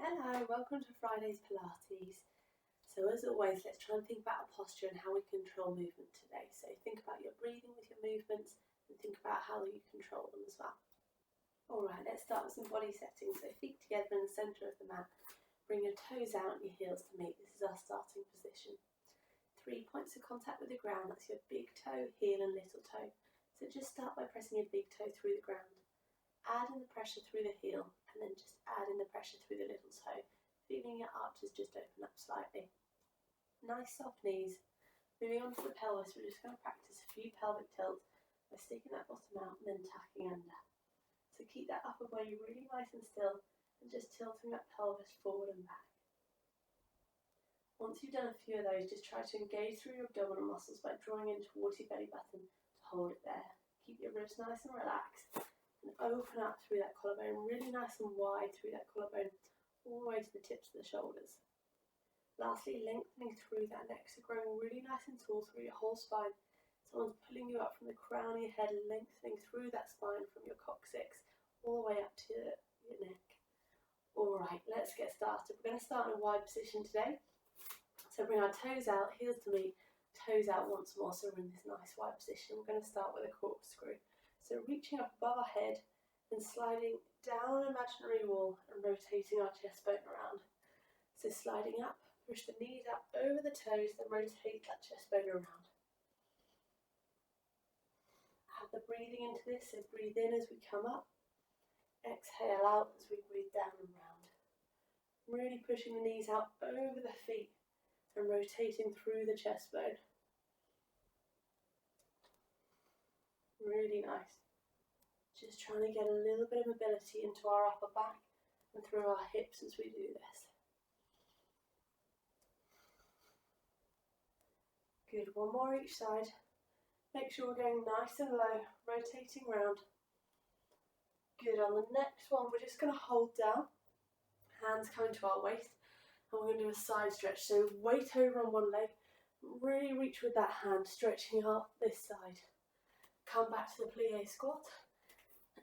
Hello, welcome to Friday's Pilates. So as always, let's try and think about our posture and how we control movement today. So think about your breathing with your movements and think about how you control them as well. Alright, let's start with some body settings. So feet together in the centre of the mat. Bring your toes out and your heels to meet. This is our starting position. 3 points of contact with the ground. That's your big toe, heel and little toe. So just start by pressing your big toe through the ground. Add in the pressure through the heel and then just add in the pressure through the little toe, feeling your arches just open up slightly. Nice soft knees. Moving on to the pelvis, we're just going to practice a few pelvic tilts by sticking that bottom out and then tacking under. So keep that upper body really nice and still and just tilting that pelvis forward and back. Once you've done a few of those, just try to engage through your abdominal muscles by drawing in towards your belly button to hold it there. Keep your ribs nice and relaxed. And open up through that collarbone, really nice and wide through that collarbone, all the way to the tips of the shoulders. Lastly, lengthening through that neck, so growing really nice and tall through your whole spine. Someone's pulling you up from the crown of your head, lengthening through that spine from your coccyx, all the way up to your neck. Alright, let's get started. We're going to start in a wide position today. So bring our toes out, heels to meet, toes out once more, so we're in this nice wide position. We're going to start with a corkscrew. So reaching up above our head and sliding down an imaginary wall and rotating our chest bone around. So sliding up, push the knees up over the toes, then rotate that chest bone around. Add the breathing into this, so breathe in as we come up, exhale out as we breathe down and round. Really pushing the knees out over the feet and rotating through the chest bone. Really nice. Just trying to get a little bit of mobility into our upper back and through our hips as we do this. Good, one more each side. Make sure we're going nice and low, rotating round. Good, on the next one we're just going to hold down, hands coming to our waist, and we're going to do a side stretch. So weight over on one leg, really reach with that hand, stretching out this side. Come back to the plie squat,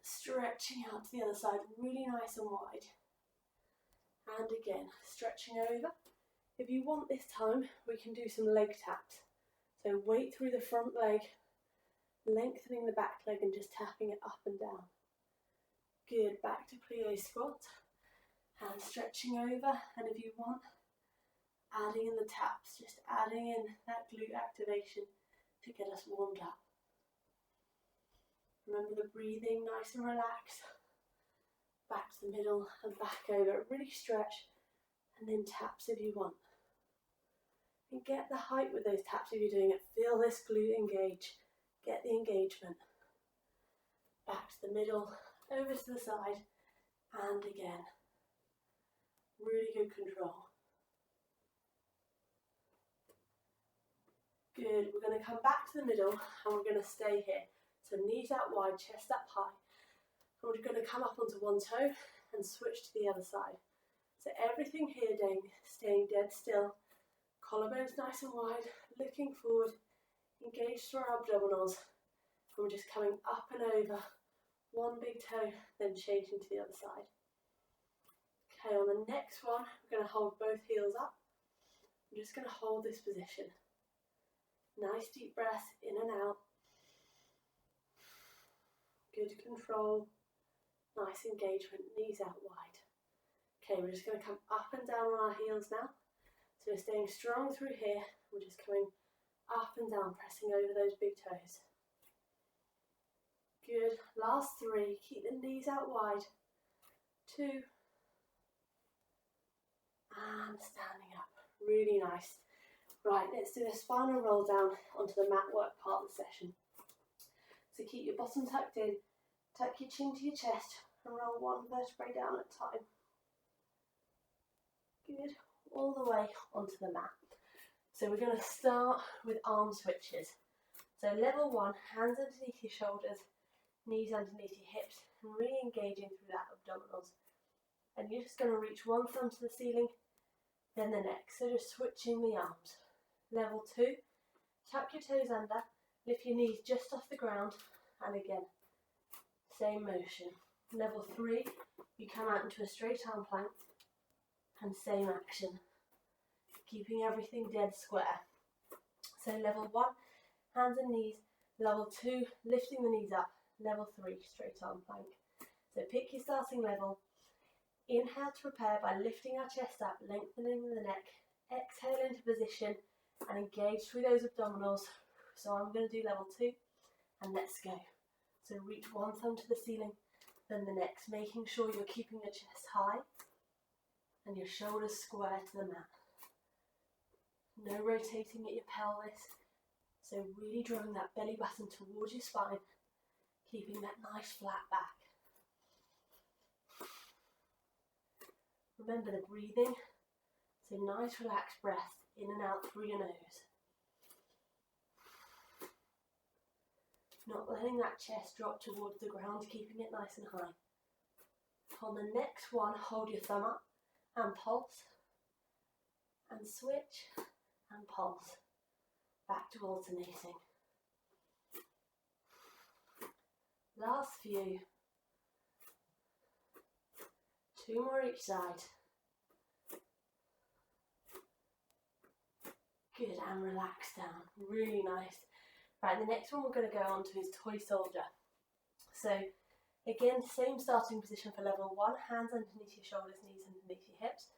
stretching out to the other side, really nice and wide. And again, stretching over. If you want this time, we can do some leg taps. So weight through the front leg, lengthening the back leg and just tapping it up and down. Good, back to plie squat, and stretching over. And if you want, adding in the taps, just adding in that glute activation to get us warmed up. Remember the breathing, nice and relaxed. Back to the middle and back over. Really stretch and then taps if you want. And get the height with those taps if you're doing it. Feel this glute engage. Get the engagement. Back to the middle, over to the side, and again. Really good control. Good, we're going to come back to the middle and we're going to stay here. So knees out wide, chest up high. And we're going to come up onto one toe and switch to the other side. So everything here staying dead still. Collarbones nice and wide, looking forward, engaged through our abdominals. And we're just coming up and over. One big toe, then changing to the other side. Okay, on the next one, we're going to hold both heels up. I'm just going to hold this position. Nice deep breath in and out. Good control, nice engagement, knees out wide. Okay, we're just going to come up and down on our heels now. So we're staying strong through here. We're just coming up and down, pressing over those big toes. Good, last 3, keep the knees out wide. 2, and standing up, really nice. Right, let's do a spinal roll down onto the mat work part of the session. So keep your bottom tucked in, tuck your chin to your chest and roll one vertebrae down at a time. Good, all the way onto the mat. So we're going to start with arm switches. So level 1, hands underneath your shoulders, knees underneath your hips, and really engaging through that abdominals. And you're just going to reach one thumb to the ceiling, then the next. So just switching the arms. Level 2, tuck your toes under, lift your knees just off the ground, and again, same motion. Level 3, you come out into a straight arm plank, And same action, keeping everything dead square. So level 1, hands and knees. Level 2, lifting the knees up. Level 3, straight arm plank. So pick your starting level. Inhale to prepare by lifting our chest up, lengthening the neck. Exhale into position and engage through those abdominals. So I'm going to do level 2 and let's go. So reach one thumb to the ceiling, then the next, making sure you're keeping the chest high and your shoulders square to the mat. No rotating at your pelvis. So really drawing that belly button towards your spine, keeping that nice flat back. Remember the breathing. So nice relaxed breath in and out through your nose. Not letting that chest drop towards the ground, keeping it nice and high. On the next one, hold your thumb up and pulse. And switch and pulse. Back to alternating. Last few. 2 more each side. Good, and relax down. Really nice. Right, the next one we're going to go on to is toy soldier. So again, same starting position for level 1. Hands underneath your shoulders, knees underneath your hips.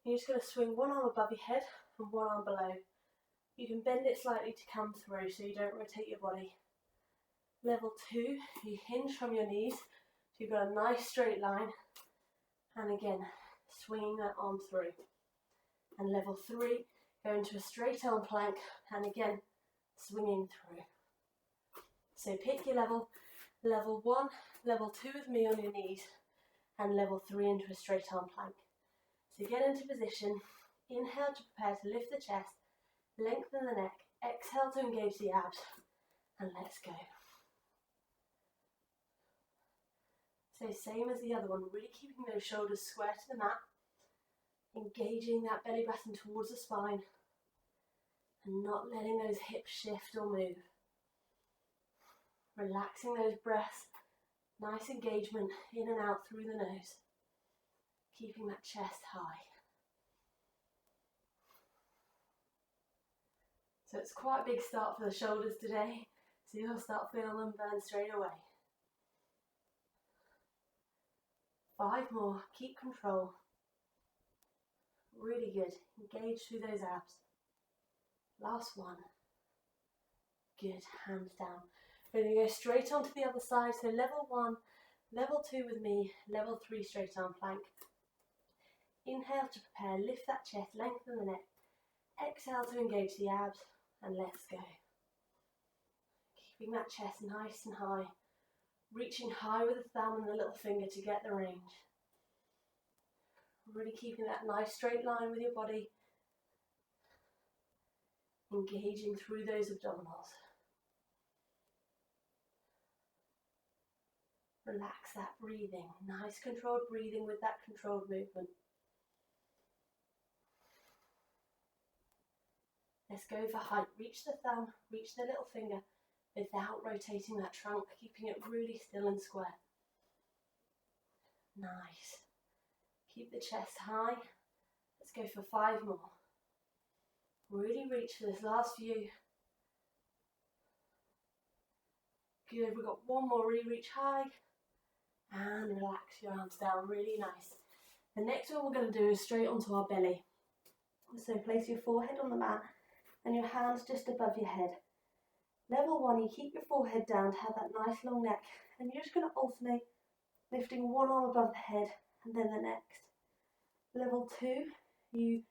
You're just going to swing one arm above your head and one arm below. You can bend it slightly to come through so you don't rotate your body. Level 2, you hinge from your knees. So you've got a nice straight line. And again, swinging that arm through. And level 3, go into a straight arm plank. And again, swinging through. So pick your level. Level 1, level 2 with me on your knees. And level 3 into a straight arm plank. So get into position. Inhale to prepare to lift the chest. Lengthen the neck. Exhale to engage the abs. And let's go. So same as the other one, really keeping those shoulders square to the mat, engaging that belly button towards the spine and not letting those hips shift or move. Relaxing those breaths, nice engagement in and out through the nose, keeping that chest high. So it's quite a big start for the shoulders today, so you'll start feeling them burn straight away. 5 more, keep control. Really good, engage through those abs. Last one. Good, hands down. We're going to go straight onto the other side, so level 1, level 2 with me, level 3 straight arm plank. Inhale to prepare, lift that chest, lengthen the neck. Exhale to engage the abs, and let's go. Keeping that chest nice and high. Reaching high with the thumb and the little finger to get the range. Really keeping that nice straight line with your body. Engaging through those abdominals. Relax that breathing. Nice controlled breathing with that controlled movement. Let's go for height. Reach the thumb, reach the little finger without rotating that trunk, keeping it really still and square. Nice. Keep the chest high. Let's go for 5 more. Really reach for this last few. Good, we've got 1 more, really reach high. And relax your arms down, really nice. The next one we're going to do is straight onto our belly. So place your forehead on the mat and your hands just above your head. Level 1, you keep your forehead down to have that nice long neck, and you're just going to alternate lifting one arm above the head and then the next. Level 2, you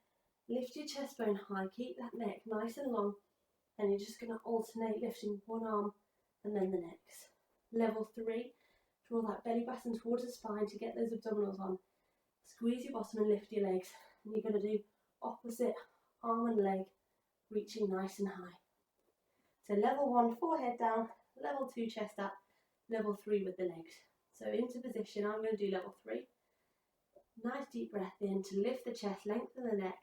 lift your chest bone high, keep that neck nice and long, and you're just going to alternate lifting one arm and then the next. Level 3, draw that belly button towards the spine to get those abdominals on. Squeeze your bottom and lift your legs, and you're going to do opposite arm and leg, reaching nice and high. So level 1, forehead down, level 2, chest up, level 3 with the legs. So into position, I'm going to do level 3. Nice deep breath in to lift the chest, lengthen the neck.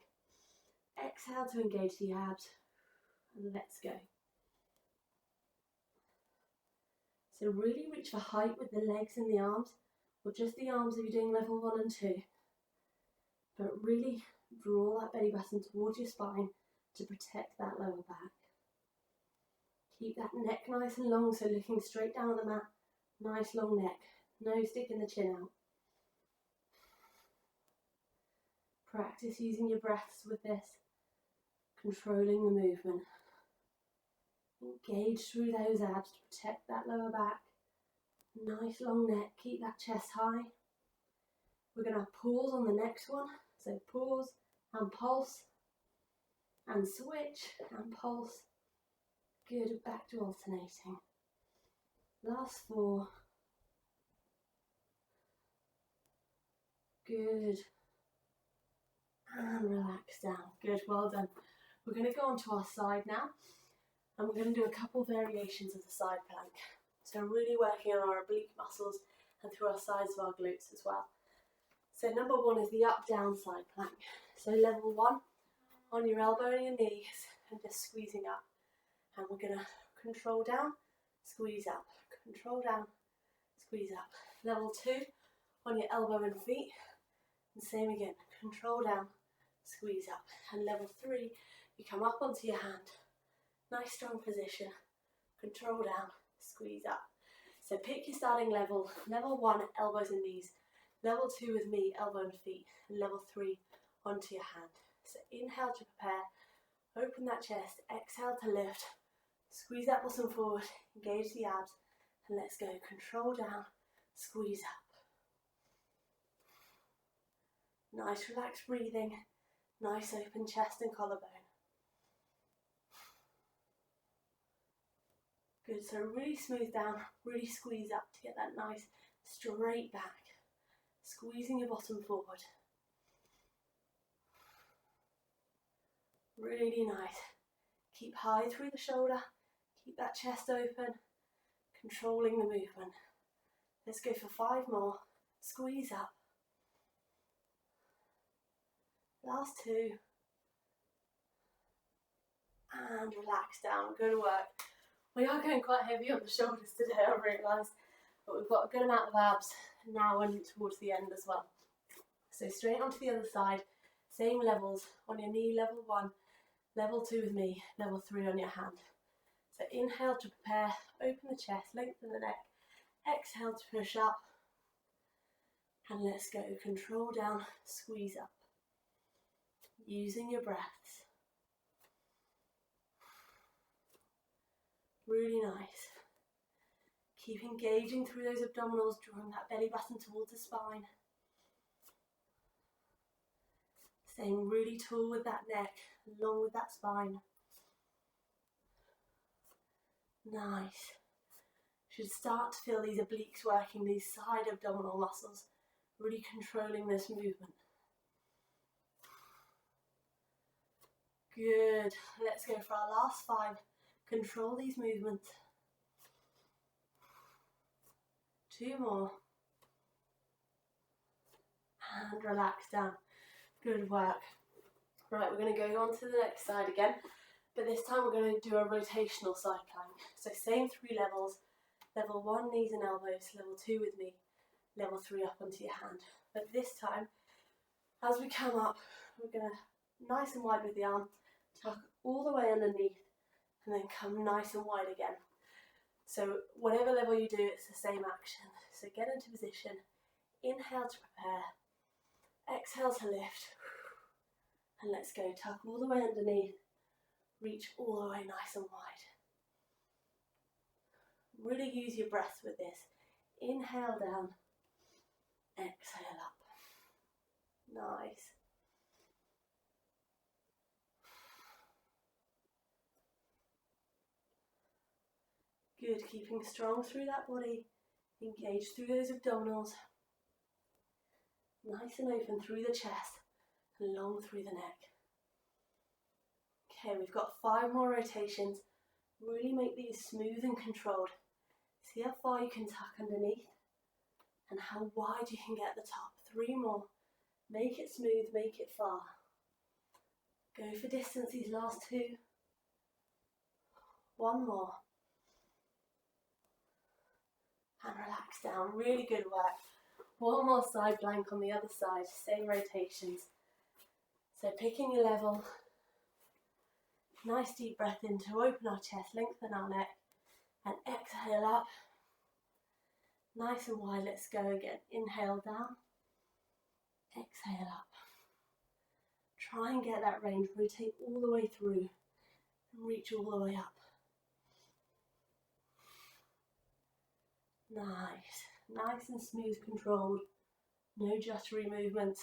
Exhale to engage the abs, and let's go. So really reach for height with the legs and the arms, or just the arms if you're doing level 1 and 2. but really draw that belly button towards your spine to protect that lower back. Keep that neck nice and long, so looking straight down on the mat. Nice long neck, no sticking the chin out. Practice using your breaths with this, controlling the movement. Engage through those abs to protect that lower back. Nice long neck, keep that chest high. We're going to pause on the next one, so pause and pulse, and switch and pulse. Good, back to alternating. Last 4. Good. And relax down. Good, well done. We're going to go onto our side now, and we're going to do a couple variations of the side plank. So really working on our oblique muscles and through our sides of our glutes as well. So number 1 is the up-down side plank. So level 1, on your elbow and your knees, and just squeezing up. And we're going to control down, squeeze up, control down, squeeze up. Level 2, on your elbow and feet, and same again, control down, squeeze up. And level 3, you come up onto your hand, nice strong position, control down, squeeze up. So pick your starting level. Level 1, elbows and knees. Level 2 with me, elbow and feet. And level 3, onto your hand. So inhale to prepare, open that chest, exhale to lift, squeeze that bottom forward, engage the abs, and let's go. Control down, squeeze up. Nice relaxed breathing, nice open chest and collarbone. Good, so really smooth down, really squeeze up to get that nice straight back. Squeezing your bottom forward. Really nice. Keep high through the shoulder, keep that chest open, controlling the movement. Let's go for 5 more. Squeeze up. Last 2. And relax down. Good work. We are going quite heavy on the shoulders today, I realise, but we've got a good amount of abs now and towards the end as well. So straight onto the other side, same levels on your knee, level 1, level 2 with me, level 3 on your hand. So inhale to prepare, open the chest, lengthen the neck, exhale to push up, and let's go. Control down, squeeze up, using your breaths. Really nice. Keep engaging through those abdominals, drawing that belly button towards the spine. Staying really tall with that neck, long with that spine. Nice. Should start to feel these obliques working, these side abdominal muscles, really controlling this movement. Good. Let's go for our last 5. Control these movements. 2 more. And relax down. Good work. Right, we're going to go on to the next side again, but this time we're going to do a rotational side plank. So same 3 levels. Level 1, knees and elbows. Level 2 with me. Level 3 up onto your hand. But this time, as we come up, we're going to nice and wide with the arm, tuck all the way underneath, and then come nice and wide again. So whatever level you do, it's the same action. So get into position, inhale to prepare, exhale to lift, and let's go. Tuck all the way underneath, reach all the way nice and wide. Really use your breath with this. Inhale down, exhale up. Nice. Good, keeping strong through that body, engage through those abdominals, nice and open through the chest, and long through the neck. Okay, we've got 5 more rotations. Really make these smooth and controlled. See how far you can tuck underneath, and how wide you can get at the top. 3 more. Make it smooth, make it far. Go for distance these last 2. 1 more. And relax down, really good work. 1 more side plank on the other side, same rotations. So picking your level, nice deep breath in to open our chest, lengthen our neck, and exhale up. Nice and wide, let's go again. Inhale down, exhale up. Try and get that range, rotate all the way through and reach all the way up. Nice and smooth, controlled. No juddery movements,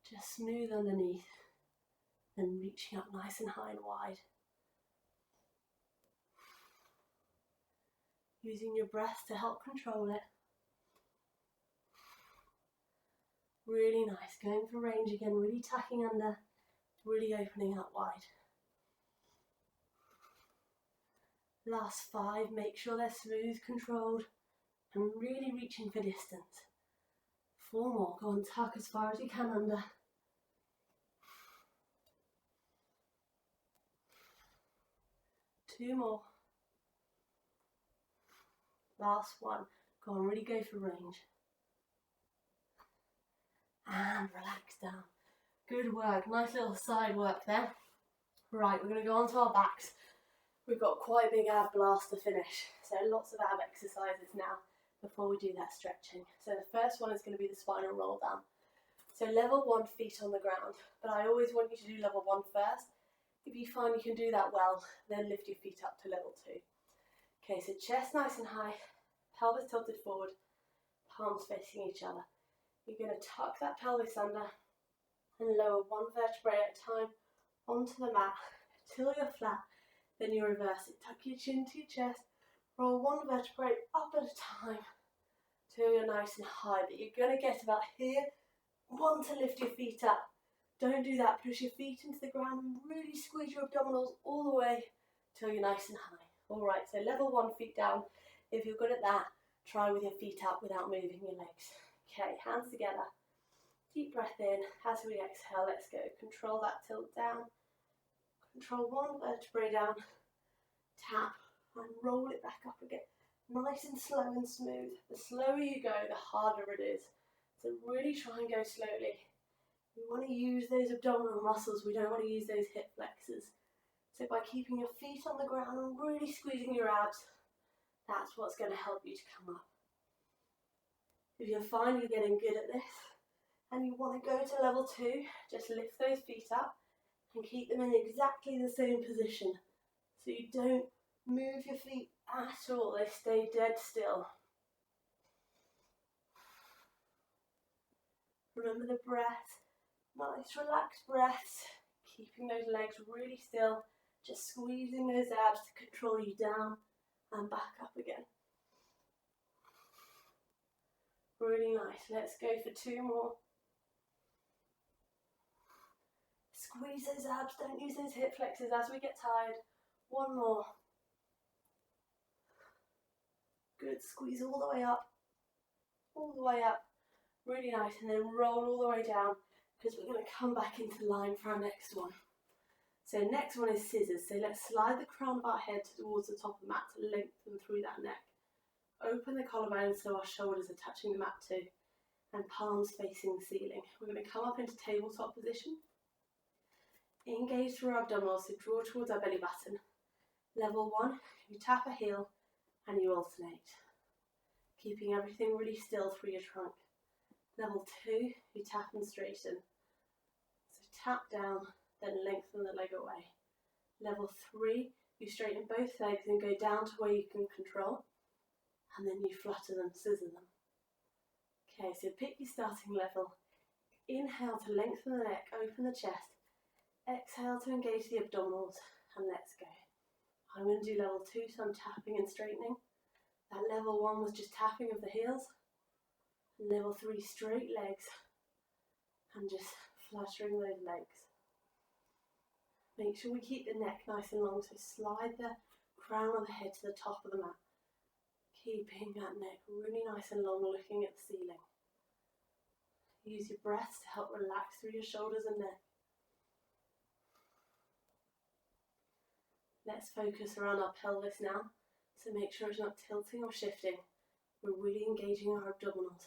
just smooth underneath and reaching up nice and high and wide. Using your breath to help control it. Really nice, going for range again, really tucking under, really opening up wide. Last 5, make sure they're smooth, controlled, and really reaching for distance. 4 more, go and tuck as far as you can under. 2 more. Last 1, go on, really go for range. And relax down. Good work, nice little side work there. Right, we're going to go on to our backs. We've got quite a big ab blast to finish, so lots of ab exercises now before we do that stretching. So the first one is going to be the spinal roll down. So level 1, feet on the ground, but I always want you to do level 1 first. If you find you can do that well, then lift your feet up to level 2. Okay, so chest nice and high, pelvis tilted forward, palms facing each other. You're going to tuck that pelvis under and lower 1 vertebrae at a time onto the mat till you're flat. Then you reverse it, tuck your chin to your chest, roll 1 vertebrae up at a time till you're nice and high. But you're going to get about here, want to lift your feet up. Don't do that, push your feet into the ground and really squeeze your abdominals all the way till you're nice and high. Alright, so level 1, feet down. If you're good at that, try with your feet up without moving your legs. Okay, hands together, deep breath in. As we exhale, let's go. Control that tilt down. Control 1 vertebrae down, tap, and roll it back up again. Nice and slow and smooth. The slower you go, the harder it is. So really try and go slowly. We want to use those abdominal muscles, we don't want to use those hip flexors. So by keeping your feet on the ground and really squeezing your abs, that's what's going to help you to come up. If you find you're getting good at this, and you want to go to level 2, just lift those feet up and keep them in exactly the same position. So you don't move your feet at all, they stay dead still. Remember the breath, nice relaxed breaths, keeping those legs really still, just squeezing those abs to control you down and back up again. Really nice, let's go for 2 more. Squeeze those abs, don't use those hip flexors as we get tired. 1 more. Good, squeeze all the way up. All the way up. Really nice, and then roll all the way down because we're going to come back into line for our next one. So next one is scissors. So let's slide the crown of our head towards the top of the mat to lengthen through that neck. Open the collarbone so our shoulders are touching the mat too, and palms facing the ceiling. We're going to come up into tabletop position. Engage through our abdominals, so draw towards our belly button. Level 1, you tap a heel and you alternate, keeping everything really still through your trunk. Level 2, you tap and straighten. So tap down, then lengthen the leg away. Level 3, you straighten both legs and go down to where you can control, and then you flutter them, scissor them. Okay, so pick your starting level. Inhale to lengthen the neck, open the chest. Exhale to engage the abdominals, and let's go. I'm going to do level 2, so I'm tapping and straightening. That level 1 was just tapping of the heels. And level 3, straight legs, and just fluttering those legs. Make sure we keep the neck nice and long, so slide the crown of the head to the top of the mat. Keeping that neck really nice and long, looking at the ceiling. Use your breaths to help relax through your shoulders and neck. Let's focus around our pelvis now, so make sure it's not tilting or shifting. We're really engaging our abdominals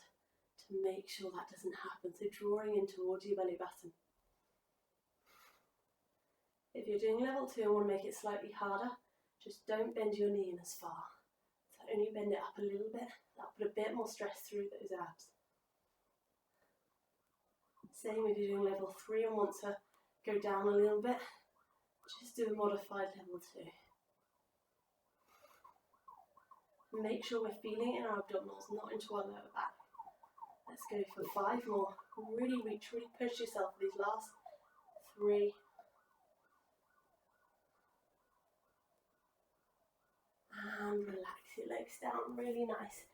to make sure that doesn't happen, so drawing in towards your belly button. If you're doing level 2 and want to make it slightly harder, just don't bend your knee in as far. So only bend it up a little bit. That'll put a bit more stress through those abs. Same if you're doing level 3 and want to go down a little bit, just do a modified level 2. Make sure we're feeling it in our abdominals, not into our lower back. Let's go for 5 more. Really reach, really push yourself for these last 3. And relax your legs down, really nice.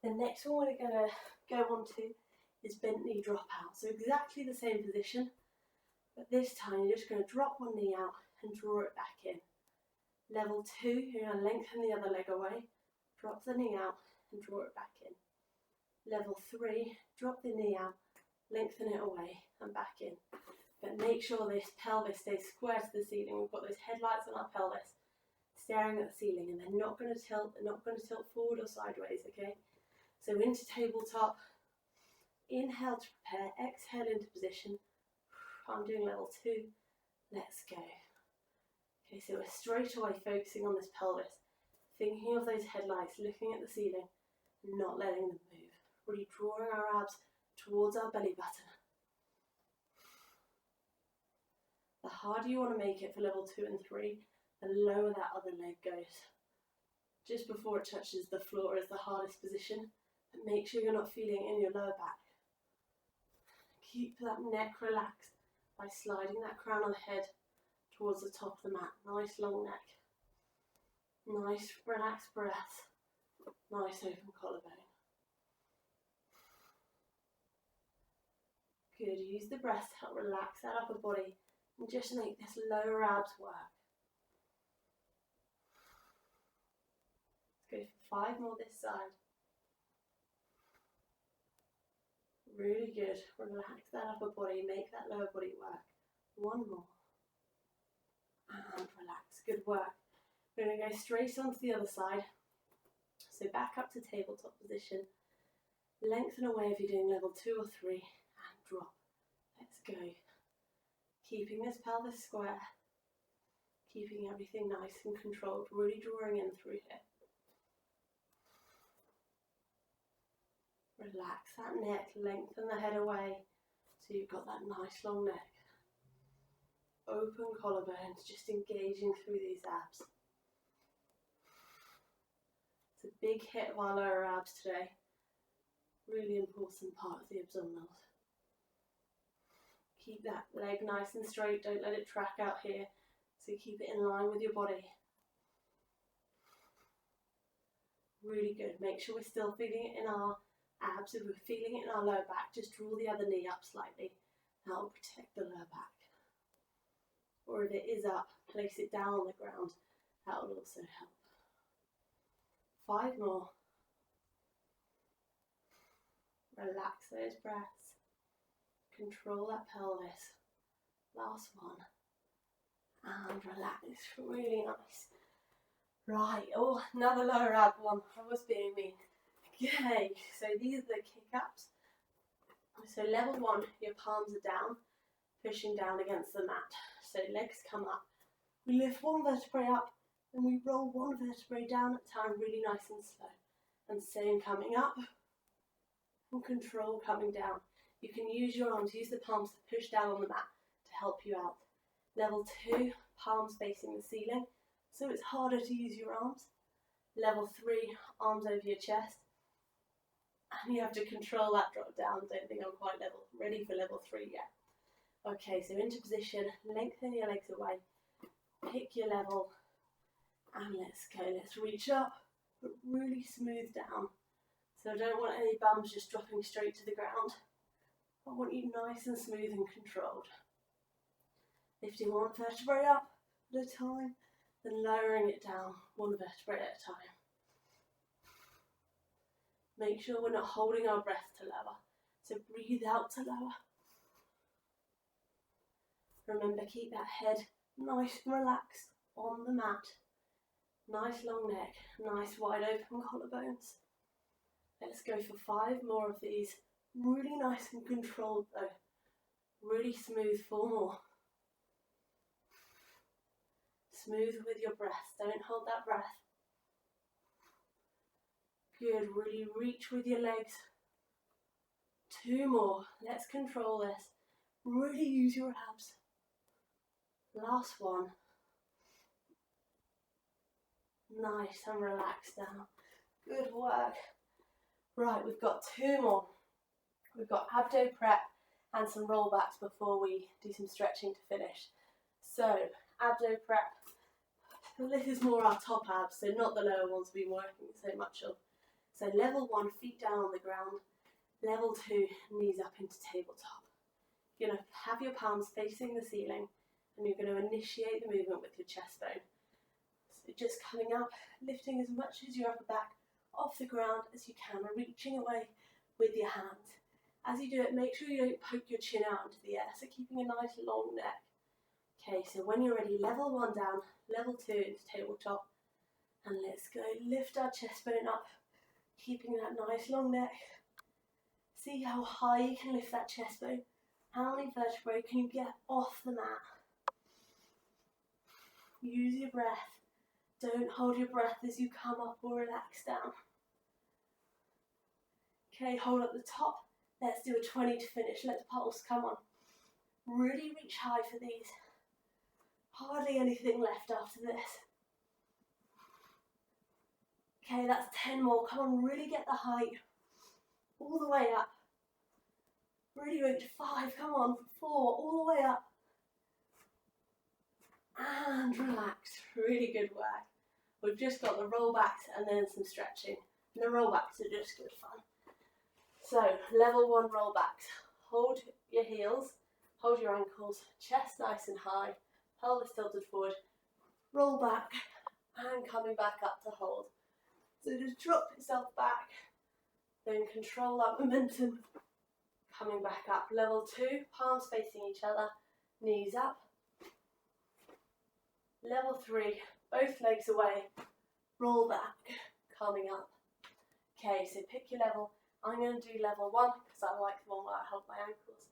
The next one we're going to go on to is bent knee drop out. So exactly the same position, but this time you're just going to drop one knee out and draw it back in. Level 2, you're going to lengthen the other leg away, drop the knee out and draw it back in. Level 3, drop the knee out, lengthen it away and back in. But make sure this pelvis stays square to the ceiling. We've got those headlights on our pelvis, staring at the ceiling, and they're not going to tilt. They're not going to tilt forward or sideways. Okay. So into tabletop. Inhale to prepare. Exhale into position. I'm doing level 2. Let's go. Okay. So we're straight away focusing on this pelvis, thinking of those headlights, looking at the ceiling, and not letting them move. Really drawing our abs towards our belly button. The harder you want to make it for level 2 and 3, the lower that other leg goes. Just before it touches the floor is the hardest position, but make sure you're not feeling it in your lower back. Keep that neck relaxed by sliding that crown of the head towards the top of the mat. Nice long neck. Nice relaxed breath. Nice open collarbone. Good, use the breath to help relax that upper body and just make this lower abs work. Let's go for 5 more this side. Really good. Relax that upper body, make that lower body work. 1 more. And relax. Good work. We're going to go straight onto the other side. So back up to tabletop position. Lengthen away if you're doing level 2 or 3 and drop. Let's go. Keeping this pelvis square. Keeping everything nice and controlled. Really drawing in through here. Relax that neck, lengthen the head away so you've got that nice long neck. Open collarbones, just engaging through these abs. It's a big hit of our lower abs today. Really important part of the abdominals. Keep that leg nice and straight, don't let it track out here. So keep it in line with your body. Really good. Make sure we're still feeling it in our abs. If we're feeling it in our lower back, just draw the other knee up slightly. That will protect the lower back. Or if it is up, place it down on the ground. That will also help. 5 more. Relax those breaths. Control that pelvis. Last one. And relax. Really nice. Right, oh, another lower ab one. I was being mean. Okay, so these are the kick-ups. So level 1, your palms are down, pushing down against the mat. So legs come up. We lift one vertebrae up and we roll one vertebrae down at a time, really nice and slow. And same coming up and control coming down. You can use your arms, use the palms to push down on the mat to help you out. Level 2, palms facing the ceiling, so it's harder to use your arms. Level 3, arms over your chest. And you have to control that drop down. Don't think I'm quite ready for level 3 yet. Okay, so into position, lengthen your legs away, pick your level, and let's go. Let's reach up, but really smooth down. So I don't want any bums just dropping straight to the ground. I want you nice and smooth and controlled. Lifting one vertebrae up at a time, then lowering it down one vertebrae at a time. Make sure we're not holding our breath to lower. So breathe out to lower. Remember, keep that head nice and relaxed on the mat. Nice long neck, nice wide open collarbones. Let's go for 5 more of these. Really nice and controlled though. Really smooth. 4 more. Smooth with your breath. Don't hold that breath. Good. Really reach with your legs. 2 more. Let's control this. Really use your abs. Last one. Nice, and relax now. Good work. Right, we've got 2 more. We've got abdo prep and some rollbacks before we do some stretching to finish. So, abdo prep. This is more our top abs, so not the lower ones we've been working so much of. So level 1, feet down on the ground. Level 2, knees up into tabletop. You're going to have your palms facing the ceiling, and you're going to initiate the movement with your chest bone. So just coming up, lifting as much as your upper back off the ground as you can, reaching away with your hands. As you do it, make sure you don't poke your chin out into the air, so keeping a nice long neck. Okay, so when you're ready, level 1 down, level 2 into tabletop, and let's go. Lift our chest bone up, keeping that nice long neck. See how high you can lift that chest bone. How many vertebrae can you get off the mat? Use your breath. Don't hold your breath as you come up or relax down. Okay, hold up the top. Let's do a 20 to finish. Let's pulse, come on. Really reach high for these. Hardly anything left after this. Okay, that's 10 more. Come on, really get the height. All the way up. Really reach 5, come on, 4, all the way up. And relax, really good work. We've just got the rollbacks and then some stretching. And the rollbacks are just good fun. So, level 1 rollbacks. Hold your heels, hold your ankles, chest nice and high, pelvis tilted forward, roll back, and coming back up to hold. So just drop yourself back, then control that momentum. Coming back up. Level 2, palms facing each other, knees up. Level 3, both legs away, roll back, coming up. Okay, so pick your level. I'm going to do level 1 because I like the one where I hold my ankles.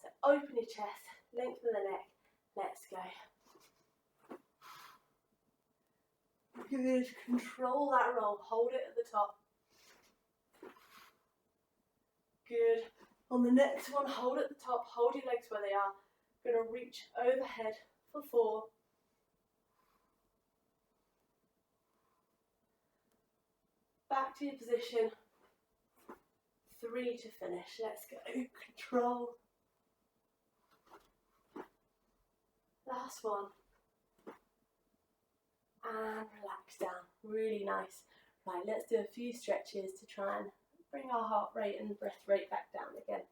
So open your chest, lengthen the neck. Let's go. Good. Control that roll. Hold it at the top. Good. On the next one, hold at the top. Hold your legs where they are. Going to reach overhead for 4. Back to your position. 3 to finish. Let's go. Control. Last one. And relax down. Really nice. Right, let's do a few stretches to try and bring our heart rate and breath rate back down again.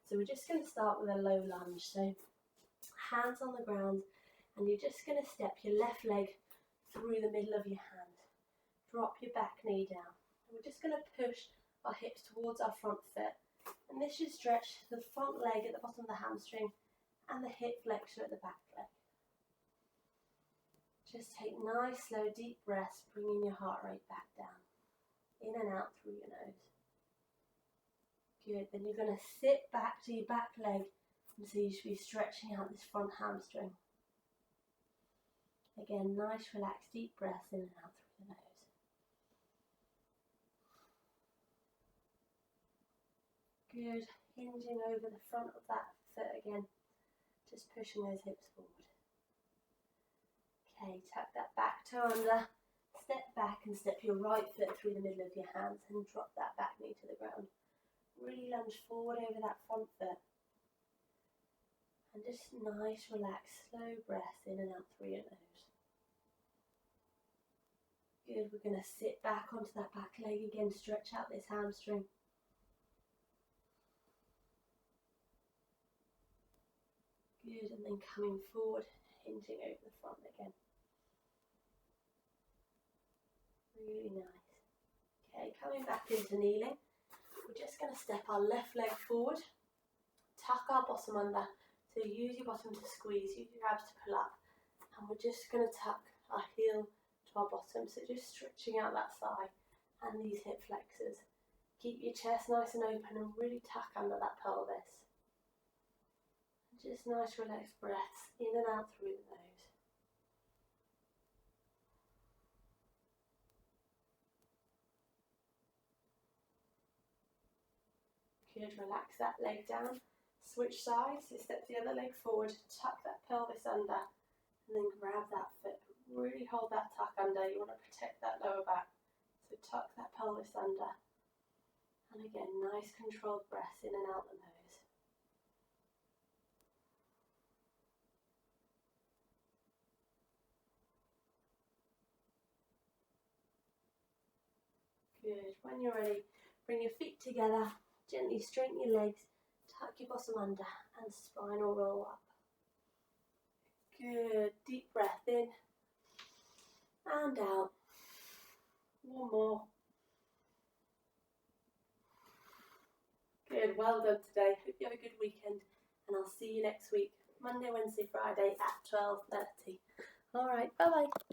So we're just going to start with a low lunge. So hands on the ground, and you're just going to step your left leg through the middle of your hand. Drop your back knee down. And we're just going to push our hips towards our front foot. And this should stretch the front leg at the bottom of the hamstring and the hip flexor at the back leg. Just take nice, slow, deep breaths, bringing your heart rate back down. In and out through your nose. Good. Then you're going to sit back to your back leg, and so you should be stretching out this front hamstring. Again, nice, relaxed, deep breaths in and out through the nose. Good. Hinging over the front of that foot again. Just pushing those hips forward. Okay, tuck that back toe under. Step back and step your right foot through the middle of your hands and drop that back knee to the ground. Really lunge forward over that front foot. And just nice, relaxed, slow breaths in and out through your nose. Good, we're going to sit back onto that back leg again, stretch out this hamstring. Good, and then coming forward, hinging over the front again. Really nice. Okay, coming back into kneeling. We're just going to step our left leg forward, tuck our bottom under, so use your bottom to squeeze, use your abs to pull up, and we're just going to tuck our heel to our bottom, so just stretching out that thigh and these hip flexors. Keep your chest nice and open and really tuck under that pelvis. Just nice relaxed breaths in and out through the nose. Good, relax that leg down. Switch sides, so step the other leg forward, tuck that pelvis under, and then grab that foot. Really hold that tuck under. You want to protect that lower back. So tuck that pelvis under. And again, nice controlled breaths in and out the nose. Good. When you're ready, bring your feet together, gently straighten your legs, tuck your bottom under, and spinal roll up. Good. Deep breath in and out. One more. Good. Well done today. Hope you have a good weekend, and I'll see you next week, Monday, Wednesday, Friday at 12:30. All right. Bye-bye.